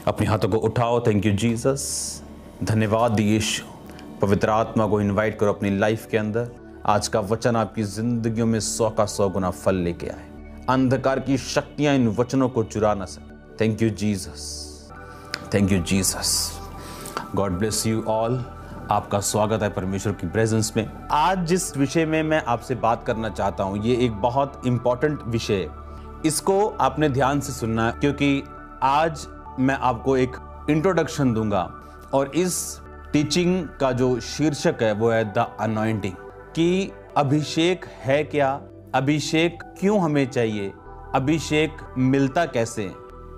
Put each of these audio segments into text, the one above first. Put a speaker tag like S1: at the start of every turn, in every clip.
S1: अपने हाथों को उठाओ। थैंक यू जीसस, धन्यवाद यीशु। पवित्र आत्मा को इनवाइट करो अपनी लाइफ के अंदर। आज का वचन आपकी जिंदगियों में 100 का 100 गुना फल लेके आए। अंधकार की शक्तियां इन वचनों को चुरा ना सके। Thank you Jesus, thank you Jesus. God bless you all. आपका स्वागत है परमेश्वर की प्रेजेंस में। आज जिस विषय में मैं आपसे बात करना चाहता हूं, ये एक बहुत इंपॉर्टेंट विषय है। इसको आपने ध्यान से सुनना, क्योंकि आज मैं आपको एक इंट्रोडक्शन दूंगा और इस टीचिंग का जो शीर्षक है वो है द अनॉइंटिंग। कि अभिषेक है क्या, अभिषेक क्यों हमें चाहिए, अभिषेक मिलता कैसे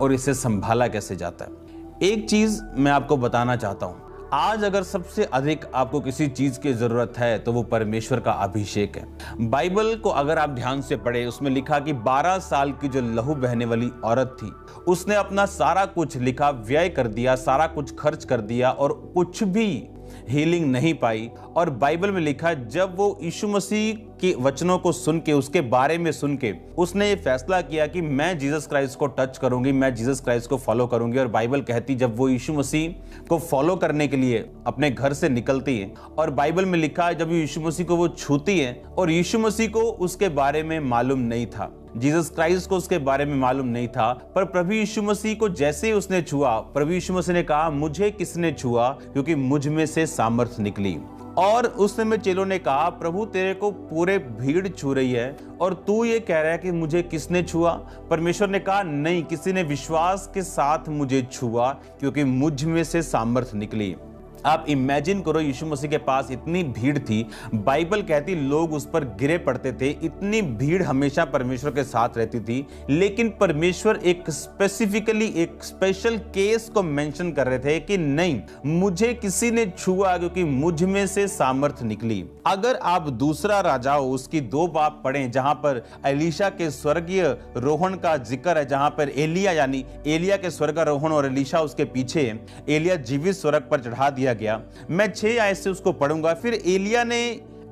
S1: और इसे संभाला कैसे जाता है। एक चीज मैं आपको बताना चाहता हूं, आज अगर सबसे अधिक आपको किसी चीज की जरूरत है तो वो परमेश्वर का अभिषेक है। बाइबल को अगर आप ध्यान से पढ़े, उसमें लिखा कि 12 साल की जो लहू बहने वाली औरत थी, उसने अपना सारा कुछ लिखा व्यय कर दिया, सारा कुछ खर्च कर दिया और कुछ भी हीलिंग नहीं पाई। और बाइबल में लिखा जब वो यीशु मसीह के वचनों को सुन के, उसके बारे में सुन के, उसने ये फैसला किया कि मैं जीसस क्राइस्ट को टच करूंगी, मैं जीसस क्राइस्ट को फॉलो करूंगी। और बाइबल कहती जब वो यीशु मसीह को फॉलो करने के लिए अपने घर से निकलती है, और बाइबल में लिखा है जब यीशु मसीह को वो छूती है, और यीशु मसीह को उसके बारे में मालूम नहीं था, जीसस क्राइस्ट को उसके बारे में मालूम नहीं था, पर प्रभु यीशु मसीह को जैसे ही उसने छुआ, प्रभु यीशु मसीह ने कहा मुझे किसने छुआ, क्योंकि मुझ में से सामर्थ निकली। और उस समय चेलों ने कहा प्रभु तेरे को पूरे भीड़ छू रही है और तू ये कह रहा है कि मुझे किसने छुआ। परमेश्वर ने कहा नहीं, किसी ने विश्वास के साथ मुझे छुआ, क्योंकि मुझ में से सामर्थ निकली। आप इमेजिन करो, यीशु मसीह के पास इतनी भीड़ थी, बाइबल कहती लोग उस पर गिरे पड़ते थे, इतनी भीड़ हमेशा परमेश्वर के साथ रहती थी, लेकिन परमेश्वर एक स्पेसिफिकली एक स्पेशल केस को मेंशन कर रहे थे कि नहीं, मुझे किसी ने छुआ क्योंकि मुझ में से सामर्थ निकली। अगर आप दूसरा राजाओं उसकी 2 बाब पढ़ें, जहां पर एलीशा के स्वर्गीय रोहण का जिक्र है, जहां पर एलिया यानी एलिया के स्वर्गारोहण और एलीशा उसके पीछे, एलिया जीवित स्वर्ग पर चढ़ा दिया गया। मैं 6 आयत से उसको पढ़ूंगा। फिर एलिया ने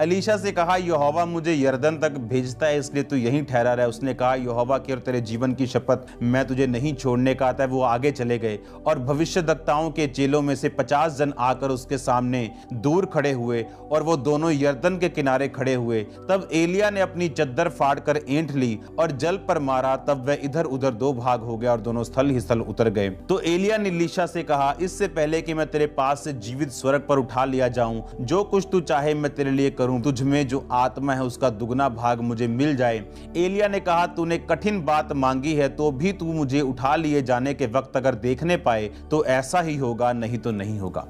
S1: एलीशा से कहा यहोवा मुझे यरदन तक भेजता है, इसलिए तू यहीं ठहरा रहा है। उसने कहा यहोवा की और तेरे जीवन की शपथ, मैं तुझे नहीं छोड़ने का आता है। वो आगे चले गए और भविष्यद्वक्ताओं के चेलों में से 50 जन आकर उसके सामने दूर खड़े हुए, और वो दोनों यरदन के किनारे खड़े हुए। तब एलिया ने अपनी चद्दर फाड़ कर ऐंठ ली और जल पर मारा, तब वह इधर उधर 2 भाग हो गया और दोनों स्थल ही स्थल उतर गए। तो एलिया ने एलीशा से कहा इससे पहले कि मैं तेरे पास से जीवित स्वर्ग पर उठा लिया जाऊं, जो कुछ तू चाहे मैं तेरे लिए करूं, तुझ में जो आत्मा है उसका दुगना भाग मुझे मिल जाए। एलिया ने कहा तूने कठिन बात मांगी है, तो भी तू मुझे उठा लिए जाने के वक्त अगर देखने पाए तो ऐसा ही होगा, नहीं तो नहीं होगा।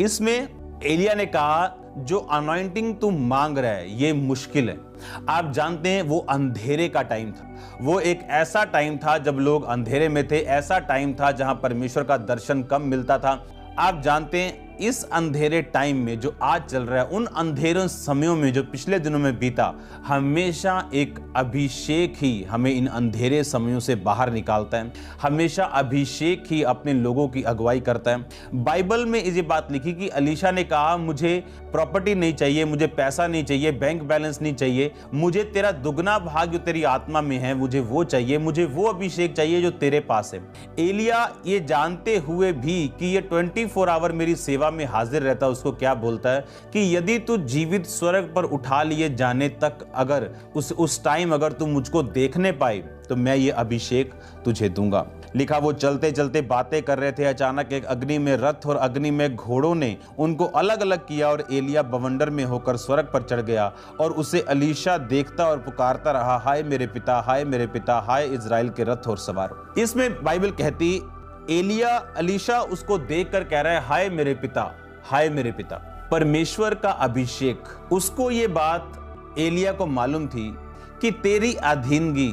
S1: इसमें एलिया ने कहा जो अनॉइंटिंग तू मांग रहा है ये मुश्किल है। आप जानते हैं वो अंधेरे का टाइम था, वो एक ऐसा टाइम था जब लोग अंधेरे में थे, ऐसा टाइम था जहां परमेश्वर का दर्शन कम मिलता था। आप जानते हैं इस अंधेरे टाइम में जो आज चल रहा है, उन अंधेरों समयों में जो पिछले दिनों में बीता, हमेशा एक अभिषेक ही हमें इन अंधेरे समयों से बाहर निकालता है। हमेशा अभिषेक ही अपने लोगों की अगुवाई करता है। बाइबल में ये बात लिखी कि एलीशा ने कहा मुझे प्रॉपर्टी नहीं चाहिए, मुझे पैसा नहीं चाहिए, बैंक बैलेंस नहीं चाहिए, मुझे तेरा दुगना भाग जो तेरी आत्मा में है मुझे वो चाहिए, मुझे वो अभिषेक चाहिए जो तेरे पास है। एलिया ये जानते हुए भी कि ये 24 आवर मेरी सेवा में हाजिर रहता, उसको क्या बोलता है कि यदि तू जीवित स्वर्ग पर उठा लिए जाने तक अगर उस टाइम अगर तू मुझको देखने पाए तो मैं ये अभिषेक तुझे दूंगा। लिखा वो चलते चलते बातें कर रहे थे, अचानक एक अग्नि में रथ और अग्नि में घोड़ों ने उनको अलग अलग किया और एलिया बवंडर में होकर स्वर्ग पर चढ़ गया और उसे एलीशा देखता और पुकारता रहा, हाय मेरे पिता, हाय मेरे पिता, हाय इजराइल के रथ और सवार। इसमें बाइबल कहती एलीशा उसको देखकर कह रहा है हाय मेरे पिता, हाय मेरे पिता। परमेश्वर का अभिषेक, उसको ये बात एलिया को मालूम थी कि तेरी अधीनगी,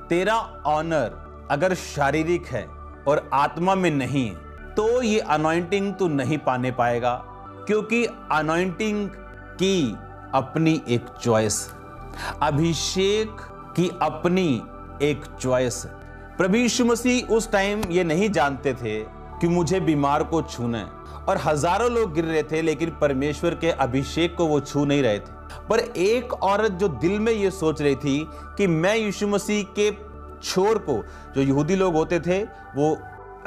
S1: तेरा ऑनर अगर शारीरिक है और आत्मा में नहीं है तो ये अनॉइंटिंग तू नहीं पाने पाएगा, क्योंकि अनॉइंटिंग की अपनी एक चॉइस, अभिषेक की अपनी एक चॉइस है। प्रभु यीशु मसीह उस टाइम ये नहीं जानते थे कि मुझे बीमार को छूना है, और हजारों लोग गिर रहे थे लेकिन परमेश्वर के अभिषेक को वो छू नहीं रहे थे। पर एक औरत जो दिल में ये सोच रही थी कि मैं यीशु मसीह के छोर को, जो यहूदी लोग होते थे वो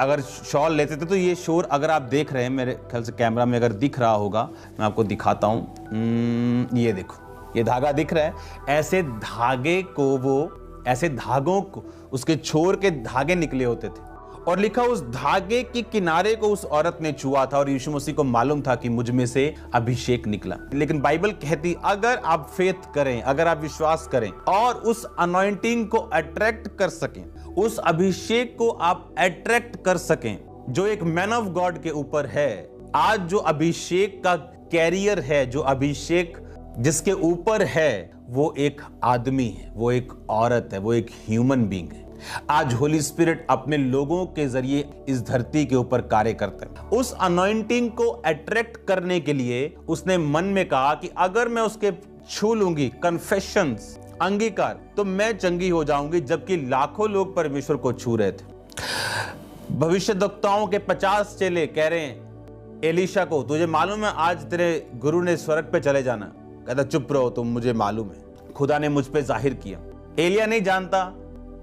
S1: अगर शॉल लेते थे तो ये शोर, अगर आप देख रहे हैं, मेरे ख्याल से कैमरा में अगर दिख रहा होगा, मैं आपको दिखाता हूँ। ये देखो, ये धागा दिख रहा है। ऐसे धागे को ऐसे धागों को, उसके छोर के धागे निकले होते थे और लिखा उस धागे की किनारे को उस औरत ने छुआ था और यीशु मसीह को मालूम था कि मुझ में से अभिषेक निकला। लेकिन बाइबल कहती अगर आप फेथ करें, अगर आप विश्वास करें और उस अनॉइंटिंग को अट्रैक्ट कर सकें, उस अभिषेक को आप अट्रैक्ट कर सकें जो एक मैन ऑफ गॉड के ऊपर है। आज जो अभिषेक का कैरियर है, जो अभिषेक जिसके ऊपर है, वो एक आदमी है, वो एक औरत है, वो एक ह्यूमन बीइंग है। आज होली स्पिरिट अपने लोगों के जरिए इस धरती के ऊपर कार्य करता है। उस अनॉइंटिंग को अट्रैक्ट करने के लिए उसने मन में कहा कि अगर मैं उसके छू लूंगी, कन्फेशंस, अंगीकार, तो मैं चंगी हो जाऊंगी। जबकि लाखों लोग परमेश्वर को छू रहे थे। भविष्यद्वक्ताओं के 50 चेले कह रहे हैं एलीशा को, तुझे मालूम है आज तेरे गुरु ने स्वर्ग पे चले जाना। कहता चुप रहो तुम, मुझे मालूम है, खुदा ने मुझ पे जाहिर किया। एलिया नहीं जानता।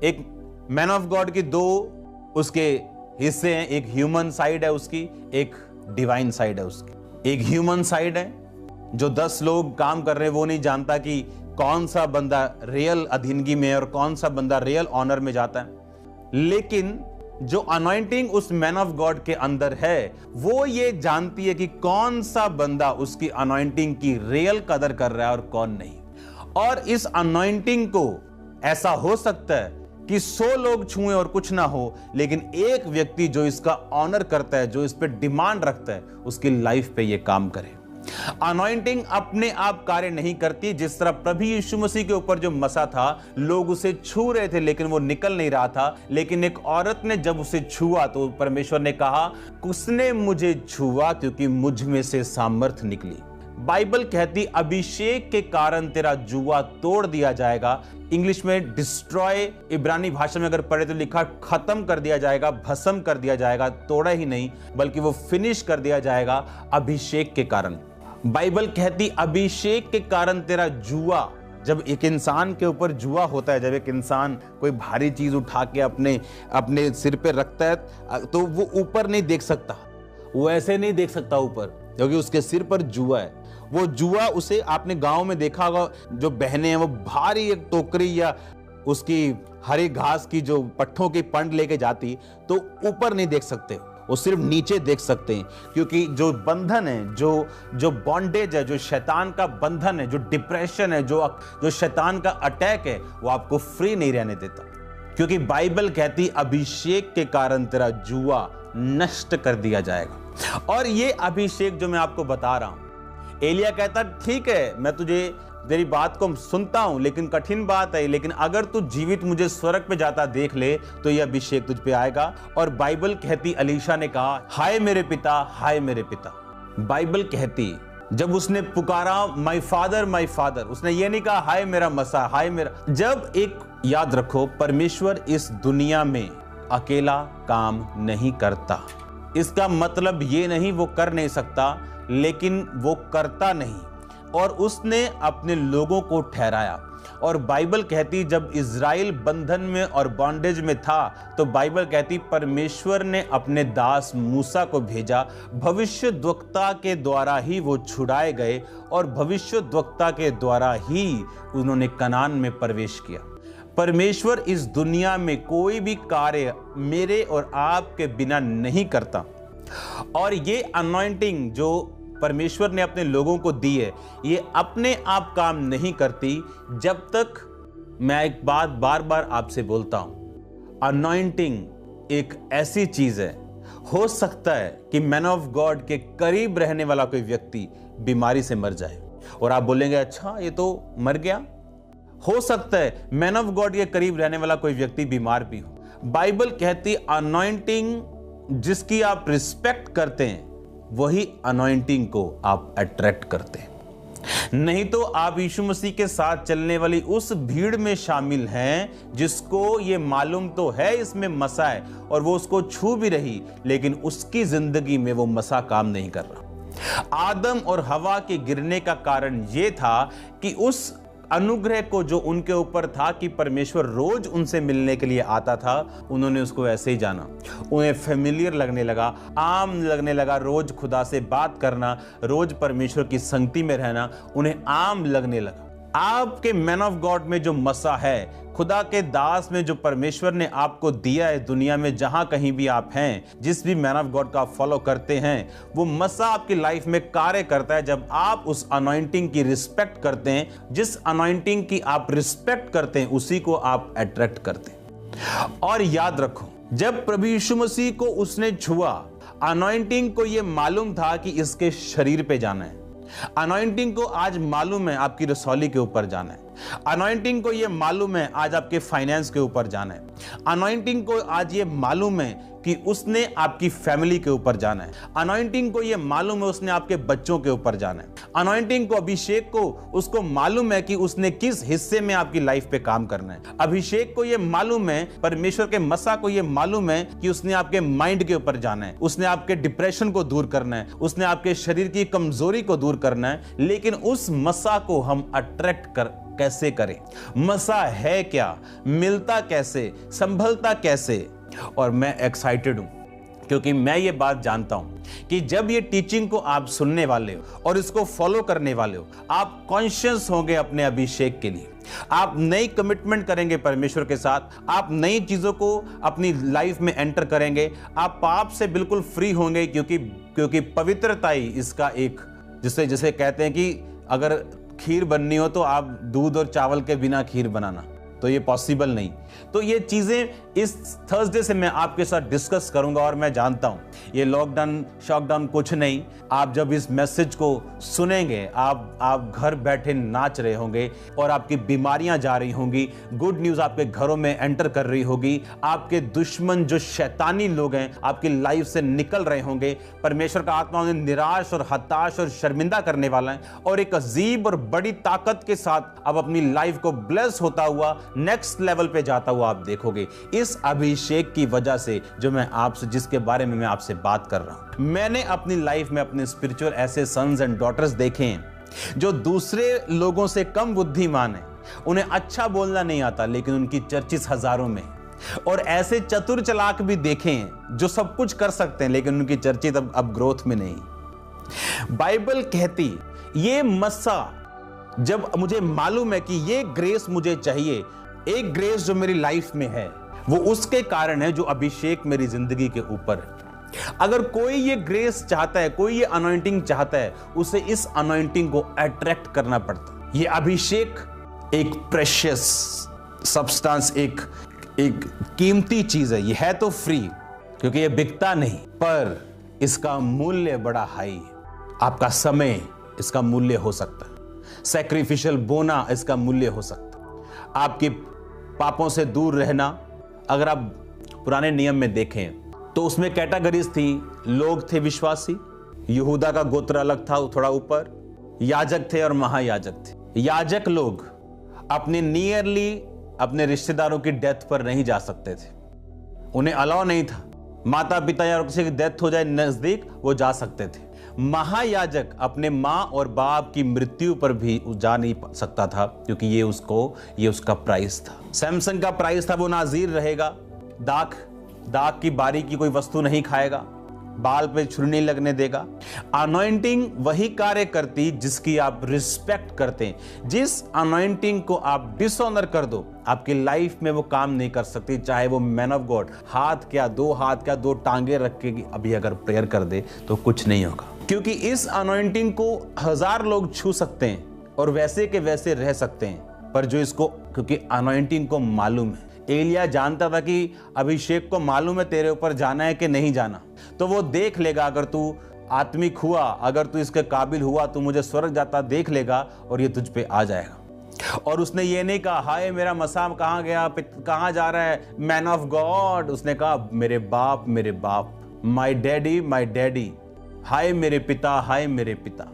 S1: एक मैन ऑफ गॉड की दो उसके हिस्से हैं, एक ह्यूमन साइड है उसकी, एक डिवाइन साइड है उसकी। एक ह्यूमन साइड है जो 10 लोग काम कर रहे हैं, वो नहीं जानता कि कौन सा बंदा रियल अधीनगी में है और कौन सा बंदा रियल ऑनर में जाता है। लेकिन जो अनॉइंटिंग उस मैन ऑफ गॉड के अंदर है, वो ये जानती है कि कौन सा बंदा उसकी अनॉइंटिंग की रियल कदर कर रहा है और कौन नहीं। और इस अनॉइंटिंग को ऐसा हो सकता है कि 100 लोग छुएं और कुछ ना हो, लेकिन एक व्यक्ति जो इसका ऑनर करता है, जो इस पे डिमांड रखता है, उसकी लाइफ पे ये काम करे। अनॉइंटिंग अपने आप कार्य नहीं करती। जिस तरह प्रभु यीशु मसीह के ऊपर जो मसा था, लोग उसे छू रहे थे लेकिन वो निकल नहीं रहा था। लेकिन एक औरत ने जब उसे छुआ तो परमेश्वर ने कहा, उसने मुझे छुआ क्योंकि मुझ में से सामर्थ निकली। बाइबल कहती अभिषेक के कारण तेरा जुआ तोड़ दिया जाएगा। इंग्लिश में डिस्ट्रॉय, इब्रानी भाषा में अगर पढ़े तो लिखा खत्म कर दिया जाएगा, भस्म कर दिया जाएगा। तोड़ा ही नहीं बल्कि वो फिनिश कर दिया जाएगा अभिषेक के कारण। बाइबल कहती अभिषेक के कारण तेरा जुआ, जब एक इंसान के ऊपर जुआ होता है, जब एक इंसान कोई भारी चीज उठा के अपने सिर पे रखता है तो वो ऊपर नहीं देख सकता, वो ऐसे नहीं देख सकता ऊपर, क्योंकि उसके सिर पर जुआ है। वो जुआ, उसे आपने गांव में देखा होगा, जो बहनें हैं वो भारी एक टोकरी या उसकी हरी घास की जो पट्ठों की पंड लेके जाती, तो ऊपर नहीं देख सकते, वो सिर्फ नीचे देख सकते हैं। क्योंकि जो बंधन है, जो बॉन्डेज है, जो शैतान का बंधन है, जो डिप्रेशन है, जो शैतान का अटैक है, वो आपको फ्री नहीं रहने देता। क्योंकि बाइबल कहती अभिषेक के कारण तेरा जुआ नष्ट कर दिया जाएगा। और ये अभिषेक जो मैं आपको बता रहा हूं, एलिया कहता ठीक है, मैं तेरी बात को सुनता हूं, लेकिन कठिन बात है, लेकिन अगर तू जीवित मुझे स्वर्ग पे जाता देख ले तो यह अभिषेक तुझ पे आएगा। और बाइबल कहती अलीशा ने कहा, हाय मेरे पिता, हाय मेरे पिता। बाइबल कहती जब उसने पुकारा माय फादर, उसने ये नहीं कहा हाय मेरा मसा, हाय मेरा। जब एक याद रखो, परमेश्वर इस दुनिया में अकेला काम नहीं करता। इसका मतलब ये नहीं वो कर नहीं सकता, लेकिन वो करता नहीं, और उसने अपने लोगों को ठहराया। और बाइबल कहती जब इज़राइल बंधन में और बॉन्डेज में था, तो बाइबल कहती परमेश्वर ने अपने दास मूसा को भेजा। भविष्यद्वक्ता के द्वारा ही वो छुड़ाए गए और भविष्यद्वक्ता के द्वारा ही उन्होंने कनान में प्रवेश किया। परमेश्वर इस दुनिया में कोई भी कार्य मेरे और आपके बिना नहीं करता। और ये अनॉइंटिंग जो परमेश्वर ने अपने लोगों को दी है, ये अपने आप काम नहीं करती। जब तक, मैं एक बात बार बार आपसे बोलता हूं, अनॉइंटिंग एक ऐसी चीज है, हो सकता है कि मैन ऑफ गॉड के करीब रहने वाला कोई व्यक्ति बीमारी से मर जाए और आप बोलेंगे अच्छा ये तो मर गया। हो सकता है मैन ऑफ गॉड के करीब रहने वाला कोई व्यक्ति बीमार भी हो। बाइबल कहती अनॉइंटिंग जिसकी आप रिस्पेक्ट करते हैं, वही अनॉइंटिंग को आप अट्रैक्ट करते हैं। नहीं तो आप यीशु मसीह के साथ चलने वाली उस भीड़ में शामिल हैं जिसको ये मालूम तो है इसमें मसा है और वो उसको छू भी रही, लेकिन उसकी जिंदगी में वो मसा काम नहीं कर रहा। आदम और हवा के गिरने का कारण ये था कि उस अनुग्रह को जो उनके ऊपर था कि परमेश्वर रोज उनसे मिलने के लिए आता था, उन्होंने उसको ऐसे ही जाना। उन्हें फेमिलियर लगने लगा, आम लगने लगा। रोज खुदा से बात करना, रोज परमेश्वर की संगति में रहना उन्हें आम लगने लगा। आपके मैन ऑफ गॉड में जो मसा है, खुदा के दास में जो परमेश्वर ने आपको दिया है, दुनिया में जहां कहीं भी आप हैं, जिस भी मैन ऑफ गॉड का आप फॉलो करते हैं, वो मसा आपकी लाइफ में कार्य करता है जब आप उस अनॉइंटिंग की रिस्पेक्ट करते हैं। जिस अनॉइंटिंग की आप रिस्पेक्ट करते हैं उसी को आप अट्रैक्ट करते हैं। और याद रखो, जब प्रभु यीशु मसीह को उसने छुआ, अनॉइंटिंग को यह मालूम था कि इसके शरीर पे जाना है। अनॉइंटिंग को आज मालूम है आपकी रसौली के ऊपर जाना है। अनॉइंटिंग को ये मालूम है आज आपके फाइनेंस के ऊपर जाना है। अनॉइंटिंग को आज ये मालूम है कि उसने आपकी फैमिली के ऊपर जाना है। अनॉइंटिंग को ये मालूम है उसने आपके बच्चों के ऊपर जाना है। अनॉइंटिंग को, अभिषेक को, उसको मालूम है कि उसने किस हिस्से में आपकी लाइफ पे काम करना है। अभिषेक को ये मालूम है, परमेश्वर के मसा को ये मालूम है कि उसने आपके माइंड के ऊपर जाना है, उसने आपके डिप्रेशन को दूर करना है, उसने आपके शरीर की कमजोरी को दूर करना है। लेकिन उस मसा को हम अट्रैक्ट कैसे करें? मसा है क्या, मिलता कैसे, संभलता कैसे? और मैं एक्साइटेड हूं क्योंकि मैं ये बात जानता हूं कि जब ये टीचिंग को आप सुनने वाले हो और इसको फॉलो करने वाले हो, आप कॉन्शियस होंगे अपने अभिषेक के लिए। आप नई कमिटमेंट करेंगे परमेश्वर के साथ, आप नई चीजों को अपनी लाइफ में एंटर करेंगे, आप पाप से बिल्कुल फ्री होंगे क्योंकि पवित्रता ही इसका एक, जिसे कहते हैं कि अगर खीर बननी हो तो आप दूध और चावल के बिना खीर बनाना, तो ये पॉसिबल नहीं। तो ये चीजें इस थर्सडे से मैं आपके साथ डिस्कस करूंगा। और मैं जानता हूं ये लॉकडाउन शॉकडाउन कुछ नहीं। आप जब इस मैसेज को सुनेंगे, आप घर बैठे नाच रहे होंगे और आपकी बीमारियां जा रही होंगी, गुड न्यूज आपके घरों में एंटर कर रही होगी, आपके दुश्मन जो शैतानी लोग हैं आपकी लाइफ से निकल रहे होंगे। परमेश्वर का आत्मा उन्हें निराश और हताश और शर्मिंदा करने वाला है और एक अजीब और बड़ी ताकत के साथ अब अपनी लाइफ को ब्लेस होता हुआ नेक्स्ट लेवल पे जाता हुआ आप देखोगे, इस अभिषेक की वजह से जो मैं आपसे, जिसके बारे में मैं आपसे बात कर रहा हूं। मैंने अपनी लाइफ में अपने स्पिरिचुअल ऐसे सन्स एंड डॉटर्स देखे हैं जो दूसरे लोगों से कम बुद्धिमान हैं, उन्हें अच्छा बोलना नहीं आता लेकिन उनकी चर्चिस हजारों में। और ऐसे चतुर चालाक भी देखे हैं जो सब कुछ कर सकते हैं लेकिन उनकी चर्चित अब ग्रोथ में नहीं। बाइबल कहती ये मसा, जब मुझे मालूम है कि ये ग्रेस मुझे चाहिए, एक ग्रेस जो मेरी लाइफ में है, वो उसके कारण है जो अभिषेक मेरी जिंदगी के ऊपर है। अगर कोई ये ग्रेस चाहता है, कोई ये अनॉइंटिंग चाहता है, उसे इस अनॉइंटिंग को अट्रैक्ट करना पड़ता है। ये अभिषेक एक प्रेशियस सब्सटेंस, एक कीमती चीज है। ये है तो फ्री क्योंकि ये बिकता नहीं, पर इसका मूल्य बड़ा हाई है। आपका समय इसका मूल्य हो सकता है, सैक्रिफिशियल बोना इसका मूल्य हो सकता है, आपके पापों से दूर रहना। अगर आप पुराने नियम में देखें तो उसमें कैटेगरीज थी। लोग थे विश्वासी, यहूदा का गोत्र अलग था थोड़ा ऊपर, याजक थे और महायाजक थे। याजक लोग अपने नियरली अपने रिश्तेदारों की डेथ पर नहीं जा सकते थे, उन्हें अलाउ नहीं था। माता पिता या किसी की डेथ हो जाए नजदीक, वो जा सकते थे। महायाजक अपने माँ और बाप की मृत्यु पर भी जा नहीं सकता था क्योंकि ये उसका प्राइस था। सैमसन का प्राइस था, वो नाजीर रहेगा, दाग की बारी की कोई वस्तु नहीं खाएगा, बाल पे छुरी नहीं लगने देगा। अनॉइंटिंग वही कार्य करती जिसकी आप रिस्पेक्ट करते हैं। जिस अनॉइंटिंग को आप डिसऑनर कर दो, आपकी लाइफ में वो काम नहीं कर सकती। चाहे वो मैन ऑफ गॉड हाथ क्या, दो टांगे रख के अभी अगर प्रेयर कर दे तो कुछ नहीं होगा, क्योंकि इस अनॉइंटिंग को 1000 लोग छू सकते हैं और वैसे के वैसे रह सकते हैं, पर जो इसको, क्योंकि अनॉइंटिंग को मालूम है। एलिया जानता था कि अभिषेक को मालूम है तेरे ऊपर जाना है कि नहीं जाना, तो वो देख लेगा। अगर तू आत्मिक हुआ, अगर तू इसके काबिल हुआ, तू मुझे स्वर्ग जाता देख लेगा और ये तुझ पे आ जाएगा। और उसने ये नहीं कहा हाय मेरा मसा कहाँ गया, कहाँ जा रहा है मैन ऑफ गॉड। उसने कहा मेरे बाप, माई डैडी, हाय मेरे पिता।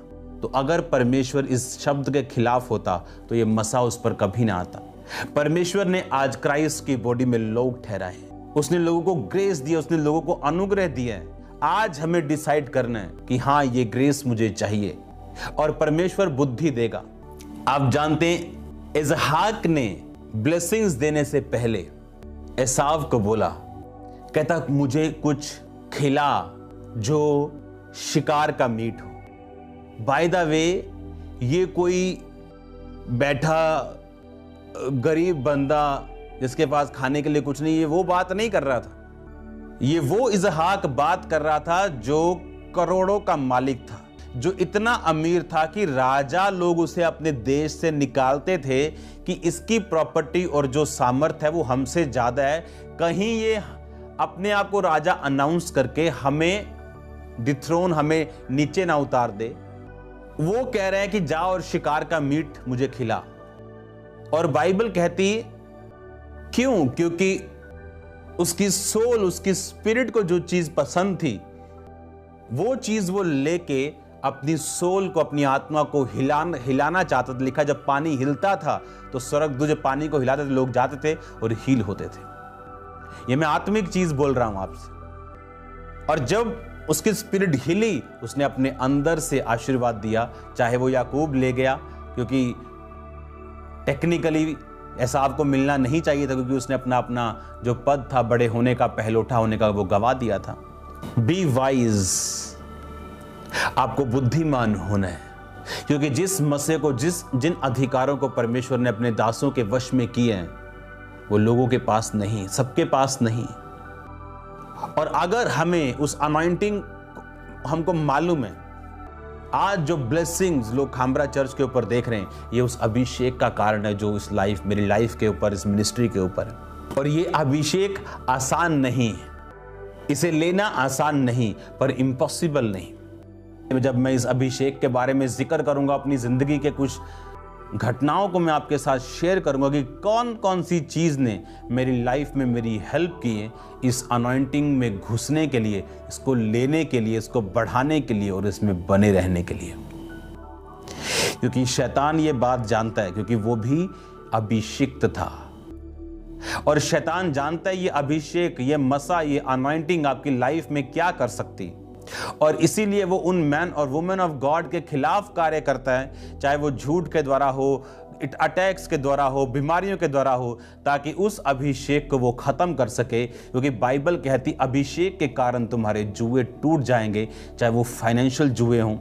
S1: तो अगर परमेश्वर इस शब्द के खिलाफ होता तो ये मसा उस पर कभी ना आता। परमेश्वर ने आज क्राइस्ट की बॉडी में लोग ठहराए, उसने लोगों को ग्रेस दिया, उसने लोगों को अनुग्रह दिया है। आज हमें डिसाइड करना है कि हाँ ये ग्रेस मुझे चाहिए और परमेश्वर बुद्धि देगा। आप जानते हैं इसहाक ने ब्लेसिंग्स देने से पहले एसाव को बोला, कहता मुझे कुछ खिला जो शिकार का मीट हो। बाय द वे, ये कोई बैठा गरीब बंदा जिसके पास खाने के लिए कुछ नहीं, ये वो बात नहीं कर रहा था। ये वो इसहाक बात कर रहा था जो करोड़ों का मालिक था, जो इतना अमीर था कि राजा लोग उसे अपने देश से निकालते थे कि इसकी प्रॉपर्टी और जो सामर्थ है वो हमसे ज्यादा है, कहीं ये अपने आप को राजा अनाउंस करके हमें डिथ्रोन, हमें नीचे ना उतार दे। वो कह रहे हैं कि जा और शिकार का मीट मुझे खिला। और बाइबल कहती क्यों? क्योंकि उसकी सोल, उसकी स्पिरिट को जो चीज पसंद थी वो चीज वो लेके अपनी सोल को, अपनी आत्मा को हिलाना चाहता था। लिखा जब पानी हिलता था तो स्वर्गदूत जब पानी को हिलाते थे, लोग जाते थे और हील होते थे। ये मैं आत्मिक चीज बोल रहा हूं आपसे। और जब उसकी स्पिरिट हिली, उसने अपने अंदर से आशीर्वाद दिया। चाहे वो याकूब ले गया, क्योंकि टेक्निकली एसाव को मिलना नहीं चाहिए था, क्योंकि उसने अपना जो पद था बड़े होने का, पहलोठा होने का, वो गवा दिया था। बी वाइज, आपको बुद्धिमान होना है, क्योंकि जिस मसे को, जिन अधिकारों को परमेश्वर ने अपने दासों के वश में किए हैं वो लोगों के पास नहीं, सबके पास नहीं। और अगर हमें उस अनॉइंटिंग, हमको मालूम है आज जो ब्लेसिंग्स लोग खामरा चर्च के ऊपर देख रहे हैं, ये उस अभिषेक का कारण है जो इस लाइफ, मेरी लाइफ के ऊपर, इस मिनिस्ट्री के ऊपर है। और ये अभिषेक आसान नहीं है, इसे लेना आसान नहीं, पर इम्पॉसिबल नहीं। जब मैं इस अभिषेक के बारे में जिक्र करूंगा, अपनी जिंदगी के कुछ घटनाओं को मैं आपके साथ शेयर करूंगा कि कौन कौन सी चीज ने मेरी लाइफ में मेरी हेल्प की है इस अनॉइंटिंग में घुसने के लिए, इसको लेने के लिए, इसको बढ़ाने के लिए और इसमें बने रहने के लिए। क्योंकि शैतान ये बात जानता है, क्योंकि वो भी अभिषिक्त था। और शैतान जानता है ये अभिषेक, ये मसा, ये अनॉइंटिंग आपकी लाइफ में क्या कर सकती, और इसीलिए वो उन मैन और वुमेन ऑफ गॉड के खिलाफ कार्य करता है, चाहे वो झूठ के द्वारा हो, अटैक्स के द्वारा हो, बीमारियों के द्वारा हो, ताकि उस अभिषेक को वो खत्म कर सके। क्योंकि बाइबल कहती अभिषेक के कारण तुम्हारे जुए टूट जाएंगे, चाहे वो फाइनेंशियल जुए हों,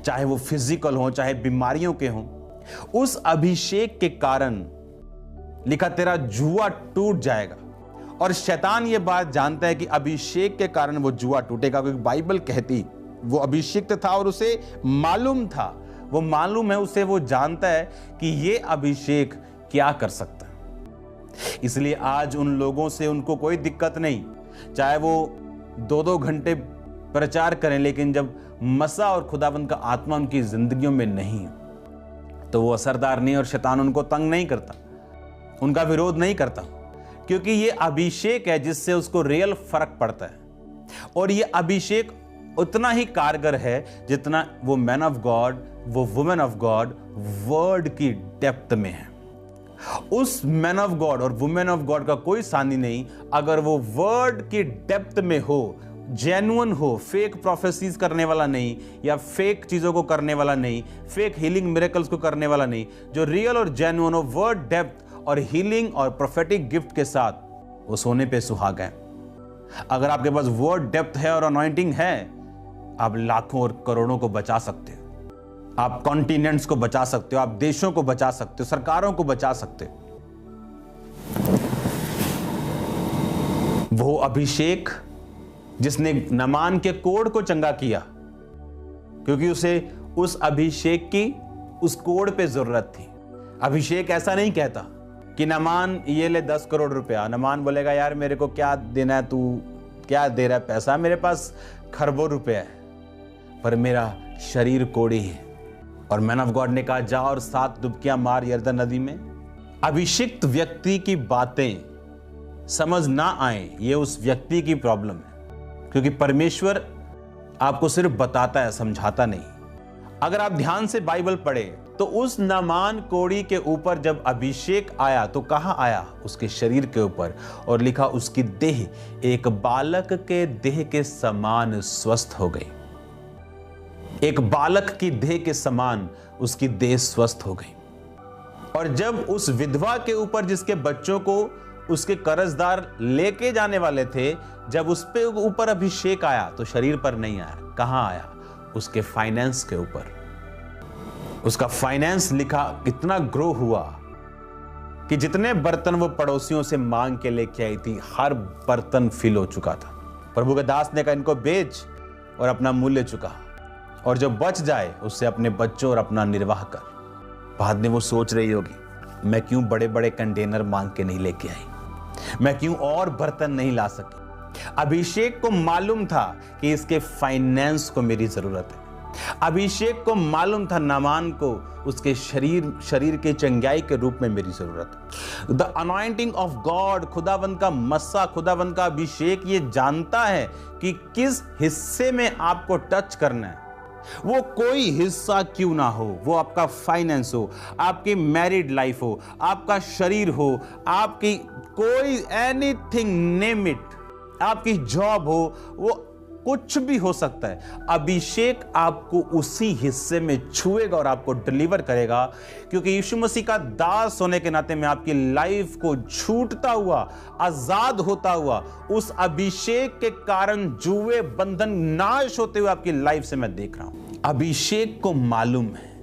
S1: चाहे वो फिजिकल हों, चाहे बीमारियों के हों। उस अभिषेक के कारण लिखा तेरा जुआ टूट जाएगा। और शैतान ये बात जानता है कि अभिषेक के कारण वो जुआ टूटेगा, क्योंकि बाइबल कहती वो अभिषिक्त था और उसे मालूम था, वो मालूम है उसे, वो जानता है कि ये अभिषेक क्या कर सकता है। इसलिए आज उन लोगों से उनको कोई दिक्कत नहीं, चाहे वो 2-2 घंटे प्रचार करें, लेकिन जब मसा और खुदावंद का आत्मा उनकी जिंदगियों में नहीं तो वो असरदार नहीं, और शैतान उनको तंग नहीं करता, उनका विरोध नहीं करता, क्योंकि ये अभिषेक है जिससे उसको रियल फर्क पड़ता है। और ये अभिषेक उतना ही कारगर है जितना वो मैन ऑफ गॉड, वो वुमेन ऑफ गॉड वर्ड की डेप्थ में है। उस मैन ऑफ गॉड और वुमेन ऑफ गॉड का कोई सानी नहीं अगर वो वर्ड की डेप्थ में हो, जेन्युइन हो, फेक प्रोफेसीज करने वाला नहीं, या फेक चीजों को करने वाला नहीं, फेक हीलिंग मिरेकल्स को करने वाला नहीं, जो रियल और जेन्युइन हो, वर्ड डेप्थ और हीलिंग और प्रोफेटिक गिफ्ट के साथ, वो सोने पे सुहागा है। अगर आपके पास वर्ड डेप्थ है और अनॉइंटिंग है, आप लाखों और करोड़ों को बचा सकते हो, आप कॉन्टिनेंट्स को बचा सकते हो, आप देशों को बचा सकते हो, सरकारों को बचा सकते हो। वो अभिषेक जिसने नामान के कोढ़ को चंगा किया, क्योंकि उसे उस अभिषेक की उस कोढ़ पे जरूरत थी। अभिषेक ऐसा नहीं कहता कि नामान ये ले 10 करोड़ रुपया। नामान बोलेगा यार मेरे को क्या देना है, तू क्या दे रहा है पैसा, मेरे पास खरबों रुपया है, पर मेरा शरीर कोड़ी है। और मैन ऑफ गॉड ने कहा जा और 7 डुबकियां मार यरदन नदी में। अभिषिक्त व्यक्ति की बातें समझ ना आए, ये उस व्यक्ति की प्रॉब्लम है, क्योंकि परमेश्वर आपको सिर्फ बताता है, समझाता नहीं। अगर आप ध्यान से बाइबल पढ़े तो उस नामान कोड़ी के ऊपर जब अभिषेक आया तो कहां आया? उसके शरीर के ऊपर, और लिखा उसकी देह एक बालक के देह के समान स्वस्थ हो गई। एक बालक की देह के समान उसकी देह स्वस्थ हो गई। और जब उस विधवा के ऊपर, जिसके बच्चों को उसके कर्जदार लेके जाने वाले थे, जब उस पे ऊपर अभिषेक आया तो शरीर पर नहीं आया। कहां आया? उसके फाइनेंस के ऊपर। उसका फाइनेंस लिखा इतना ग्रो हुआ कि जितने बर्तन वो पड़ोसियों से मांग के लेके आई थी, हर बर्तन फिल हो चुका था। प्रभु के दास ने कहा, इनको बेच और अपना मूल्य चुका, और जो बच जाए उससे अपने बच्चों और अपना निर्वाह कर। बाद में वो सोच रही होगी, मैं क्यों बड़े बड़े कंटेनर मांग के नहीं लेके आई, मैं क्यों और बर्तन नहीं ला सकी। अभिषेक को मालूम था कि इसके फाइनेंस को मेरी जरूरत है। अभिषेक को मालूम था नामान को उसके शरीर के चंगाई के रूप में मेरी जरूरत है। द अनॉइंटिंग ऑफ गॉड, खुदावंद का मस्सा, खुदावंद का अभिषेक ये जानता है कि किस हिस्से में आपको टच करना है। वो कोई हिस्सा क्यों ना हो, वो आपका फाइनेंस हो, आपकी मैरिड लाइफ हो, आपका शरीर हो, आपकी कोई एनीथिंग नेम इट, आपकी जॉब हो, वो कुछ भी हो सकता है। अभिषेक आपको उसी हिस्से में छुएगा और आपको डिलीवर करेगा, क्योंकि यीशु मसीह का दास होने के नाते मैं आपकी लाइफ को छूटता हुआ, आजाद होता हुआ, उस अभिषेक के कारण जुए बंधन नाश होते हुए आपकी लाइफ से मैं देख रहा हूं। अभिषेक को मालूम है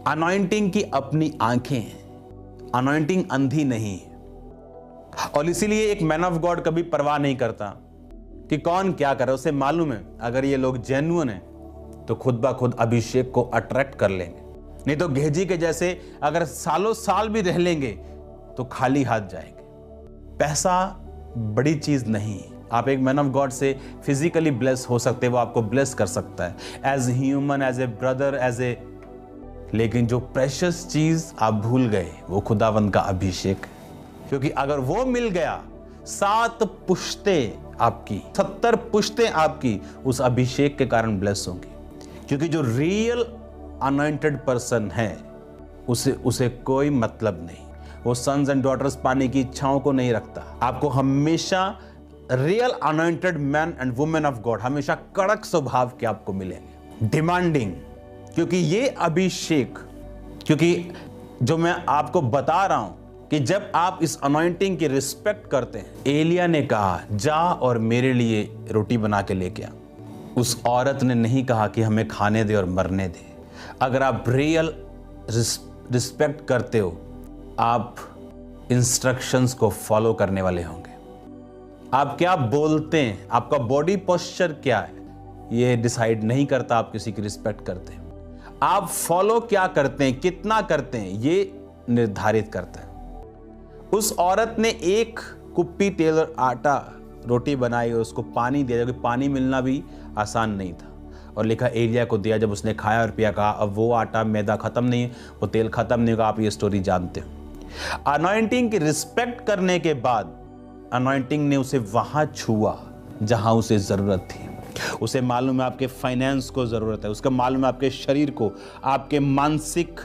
S1: अनॉइंटिंग की अपनी आंखें हैं, अनॉइंटिंग अंधी नहीं है। और इसीलिए एक मैन ऑफ गॉड कभी परवाह नहीं करता कि कौन क्या करे, उसे मालूम है अगर ये लोग जेन्युइन हैं तो खुद ब खुद अभिषेक को अट्रैक्ट कर लेंगे, नहीं तो गेहजी के जैसे अगर सालों साल भी रह लेंगे तो खाली हाथ जाएंगे। पैसा बड़ी चीज नहीं है। आप एक मैन ऑफ गॉड से फिजिकली ब्लेस हो सकते हैं, वो आपको ब्लेस कर सकता है as human, as a brother, लेकिन जो प्रेशियस चीज आप भूल गए वो खुदावंद का अभिषेक है। क्योंकि अगर वो मिल गया, 7 पुश्तें आपकी, 70 पुश्तें आपकी उस अभिषेक के कारण ब्लेस होंगी। क्योंकि जो रियल अनॉइंटेड पर्सन है उसे कोई मतलब नहीं, वो सन्स एंड डॉटर्स पाने की इच्छाओं को नहीं रखता। आपको हमेशा real anointed man and women of God हमेशा कड़क स्वभाव के आपको मिलेंगे, डिमांडिंग। क्योंकि ये अभिषेक, क्योंकि जो मैं आपको बता रहा हूं कि जब आप इस अनॉइंटिंग की रिस्पेक्ट करते हैं, एलिया ने कहा जा और मेरे लिए रोटी बना के लेके आ। उस औरत ने नहीं कहा कि हमें खाने दे और मरने दे। अगर आप रियल रिस्पेक्ट करते हो, आप इंस्ट्रक्शंस को फॉलो करने वाले होंगे। आप क्या बोलते हैं, आपका बॉडी पोस्चर क्या है, ये डिसाइड नहीं करता आप किसी की रिस्पेक्ट करते हैं। आप फॉलो क्या करते हैं, कितना करते हैं, ये निर्धारित करता है। उस औरत ने एक कुप्पी तेल और आटा रोटी बनाई और उसको पानी दिया, क्योंकि पानी मिलना भी आसान नहीं था, और लिखा एलिया को दिया। जब उसने खाया और पिया, कहा अब वो आटा मैदा खत्म नहीं है, वो तेल खत्म नहीं होगा। आप ये स्टोरी जानते हो। अनॉइंटिंग की रिस्पेक्ट करने के बाद अनॉइंटिंग ने उसे वहां छुआ जहां उसे जरूरत थी। उसे मालूम है आपके फाइनेंस को जरूरत है, उसका मालूम है आपके शरीर को, आपके मानसिक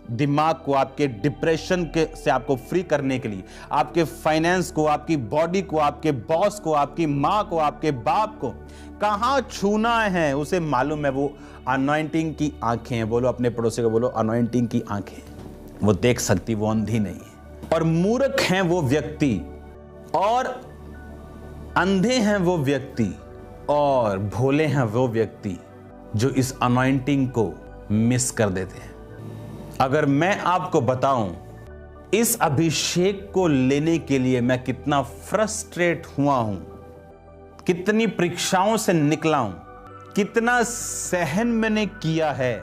S1: दिमाग को, आपके डिप्रेशन के से आपको फ्री करने के लिए, आपके फाइनेंस को, आपकी बॉडी को, आपके बॉस को, आपकी माँ को, आपके बाप को कहां छूना है उसे मालूम है। वो अनॉइंटिंग की आंखें हैं। बोलो अपने पड़ोसी को, बोलो अनॉइंटिंग की आंखें। वो देख सकती, वो अंधी नहीं है। और मूर्ख हैं वो व्यक्ति, और अंधे हैं वो व्यक्ति, और भोले हैं वो व्यक्ति जो इस अनॉइंटिंग को मिस कर देते हैं। अगर मैं आपको बताऊं इस अभिषेक को लेने के लिए मैं कितना फ्रस्ट्रेट हुआ हूं, कितनी परीक्षाओं से निकला हूं, कितना सहन मैंने किया है।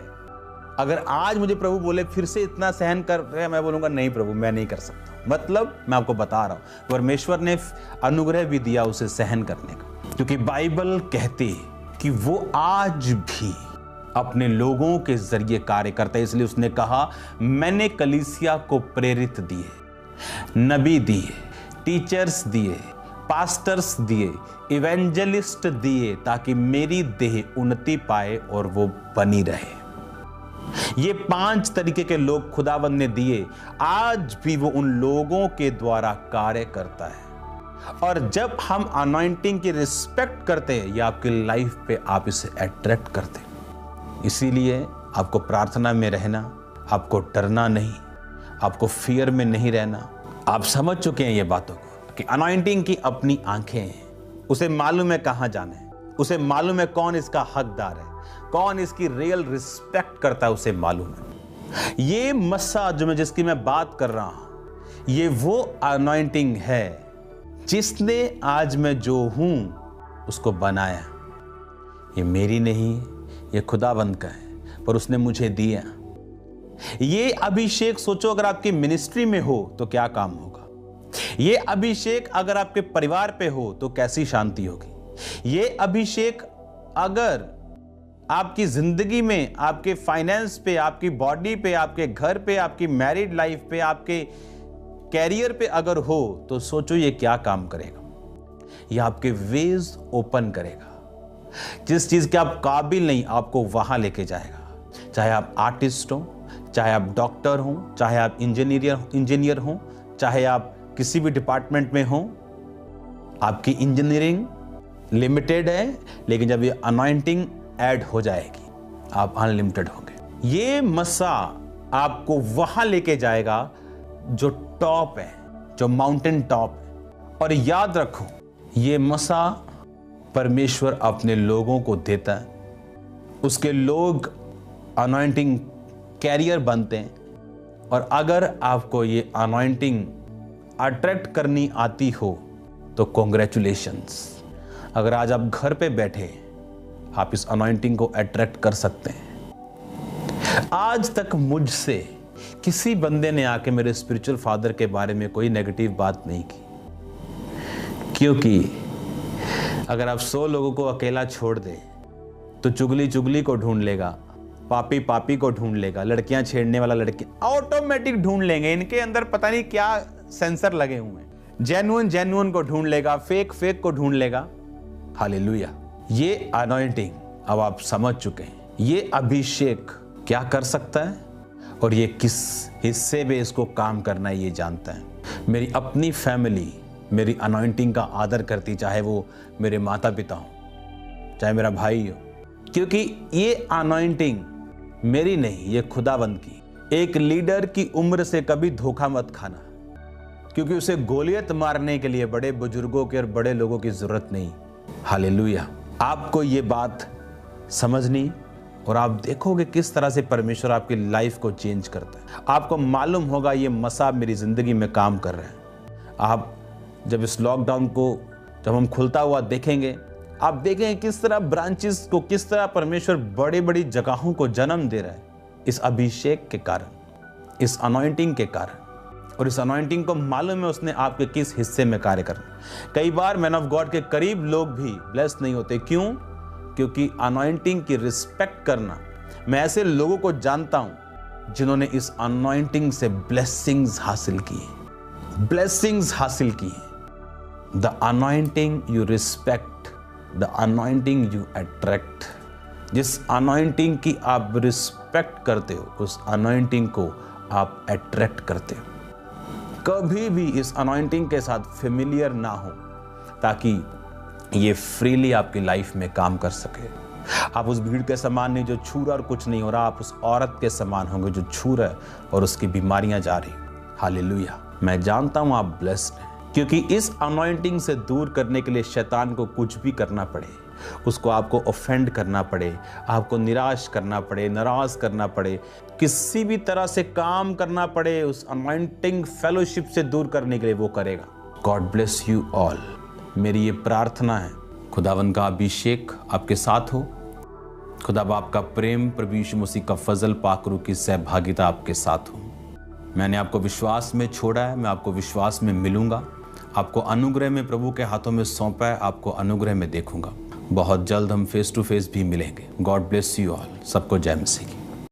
S1: अगर आज मुझे प्रभु बोले फिर से इतना सहन कर रहे हैं, मैं बोलूंगा नहीं प्रभु, मैं नहीं कर सकता। मतलब मैं आपको बता रहा हूं, परमेश्वर ने अनुग्रह भी दिया उसे सहन करने का, क्योंकि बाइबल कहती है कि वो आज भी अपने लोगों के जरिए कार्य करता है। इसलिए उसने कहा मैंने कलीसिया को प्रेरित दिए, नबी दिए, टीचर्स दिए, पास्टर्स दिए, इवेंजलिस्ट दिए, ताकि मेरी देह उन्नति पाए और वो बनी रहे। ये 5 तरीके के लोग खुदावंद ने दिए, आज भी वो उन लोगों के द्वारा कार्य करता है। और जब हम अनॉइंटिंग की रिस्पेक्ट करते हैं, या आपकी लाइफ पे आप इसे अट्रैक्ट करते हैं। इसीलिए आपको प्रार्थना में रहना, आपको डरना नहीं, आपको फियर में नहीं रहना। आप समझ चुके हैं ये बातों को कि अनॉइंटिंग की अपनी आंखें हैं, उसे मालूम है कहां जाना है, उसे मालूम है कौन इसका हकदार है, कौन इसकी रियल रिस्पेक्ट करता है, उसे मालूम है। ये मस्सा जिसकी मैं बात कर रहा हूं, ये वो अनॉइंटिंग है जिसने आज मैं जो हूं उसको बनाया। ये मेरी नहीं, ये खुदावंद का है, पर उसने मुझे दिया। ये अभिषेक सोचो अगर आपकी मिनिस्ट्री में हो तो क्या काम होगा। ये अभिषेक अगर आपके परिवार पे हो तो कैसी शांति होगी। ये अभिषेक अगर आपकी जिंदगी में, आपके फाइनेंस पे, आपकी बॉडी पे, आपके घर पे, आपकी मैरिड लाइफ पे, आपके कैरियर पे अगर हो तो सोचो ये क्या काम करेगा। ये आपके वेज ओपन करेगा। जिस चीज के आप काबिल नहीं, आपको वहां लेके जाएगा। चाहे आप आर्टिस्ट हो, चाहे आप डॉक्टर हो, चाहे आप इंजीनियर हो, चाहे आप किसी भी डिपार्टमेंट में हो। आपकी इंजीनियरिंग लिमिटेड है, लेकिन जब ये अनॉइंटिंग ऐड हो जाएगी आप अनलिमिटेड होंगे। ये मस्सा आपको वहां लेके जाएगा जो टॉप है, जो माउंटेन टॉप है। और याद रखो, ये मसा परमेश्वर अपने लोगों को देता है, उसके लोग अनॉइंटिंग कैरियर बनते हैं। और अगर आपको ये अनॉइंटिंग अट्रैक्ट करनी आती हो तो कॉन्ग्रेचुलेशंस। अगर आज आप घर पे बैठे आप इस अनॉइंटिंग को अट्रैक्ट कर सकते हैं। आज तक मुझसे किसी बंदे ने आके मेरे स्पिरिचुअल फादर के बारे में कोई नेगेटिव बात नहीं की, क्योंकि अगर आप 100 लोगों को अकेला छोड़ दें तो चुगली को ढूंढ लेगा, पापी को ढूंढ लेगा, लड़कियां छेड़ने वाला लड़की ऑटोमेटिक ढूंढ लेंगे। इनके अंदर पता नहीं क्या सेंसर लगे हुए हैं। जेन्युइन को ढूंढ लेगा, फेक को ढूंढ लेगा। हालेलुया। ये अनॉइंटिंग अब आप समझ चुके हैं, ये अभिषेक क्या कर सकता है और ये किस हिस्से में इसको काम करना है ये जानता है। मेरी अपनी फैमिली मेरी अनॉइंटिंग का आदर करती, चाहे वो मेरे माता पिता हो, चाहे मेरा भाई हो, क्योंकि ये अनॉइंटिंग मेरी नहीं, ये खुदावंद की। एक लीडर की उम्र से कभी धोखा मत खाना, क्योंकि उसे गोलियत मारने के लिए बड़े बुजुर्गों के और बड़े लोगों की जरूरत नहीं। हालेलुया। आपको ये बात समझनी और आप देखोगे किस तरह से परमेश्वर आपकी लाइफ को चेंज करता है। आपको मालूम होगा ये मसा मेरी जिंदगी में काम कर रहा है। आप जब इस लॉकडाउन को जब हम खुलता हुआ देखेंगे, आप देखेंगे किस तरह ब्रांचेस को, किस तरह परमेश्वर बड़ी बड़ी जगहों को जन्म दे रहा है इस अभिषेक के कारण, इस अनॉइंटिंग के कारण। और इस अनॉइंटिंग को मालूम है उसने आपके किस हिस्से में कार्य करना। कई बार मैन ऑफ गॉड के करीब लोग भी ब्लेस्ड नहीं होते। क्यों? क्योंकि अनॉइंटिंग की रिस्पेक्ट करना, मैं ऐसे लोगों को जानता हूं जिन्होंने इस अनॉइंटिंग से ब्लेसिंग्स हासिल की। The anointing you respect, the anointing you attract. जिस अनॉइंटिंग की आप रिस्पेक्ट करते हो उस अनॉइंटिंग को आप अट्रैक्ट करते हो। कभी भी इस अनॉइंटिंग के साथ फेमिलियर ना हो, ताकि ये फ्रीली आपकी लाइफ में काम कर सके। आप उस भीड़ के समान नहीं जो छू रहा और कुछ नहीं हो रहा, आप उस औरत के समान होंगे जो छू रहा है और उसकी बीमारियां जा रही। हालेलुया। मैं जानता हूं आप ब्लेस्ड हैं, क्योंकि इस अनॉइंटिंग से दूर करने के लिए शैतान को कुछ भी करना पड़े, उसको आपको ऑफेंड करना पड़े, आपको निराश करना पड़े, नाराज करना पड़े, किसी भी तरह से काम करना पड़े, उस अनॉइंटिंग फेलोशिप से दूर करने के लिए वो करेगा। God bless you all. मेरी ये प्रार्थना है खुदावंद का अभिषेक आपके साथ हो, खुदा बाप का प्रेम, प्रभु यीशु मसीह का फजल, पाकरू की सहभागिता आपके साथ हो। मैंने आपको विश्वास में छोड़ा है, मैं आपको विश्वास में मिलूंगा। आपको अनुग्रह में प्रभु के हाथों में सौंपा है, आपको अनुग्रह में देखूंगा। बहुत जल्द हम फेस टू फेस भी मिलेंगे। God bless you all. सबको जय मसीह की।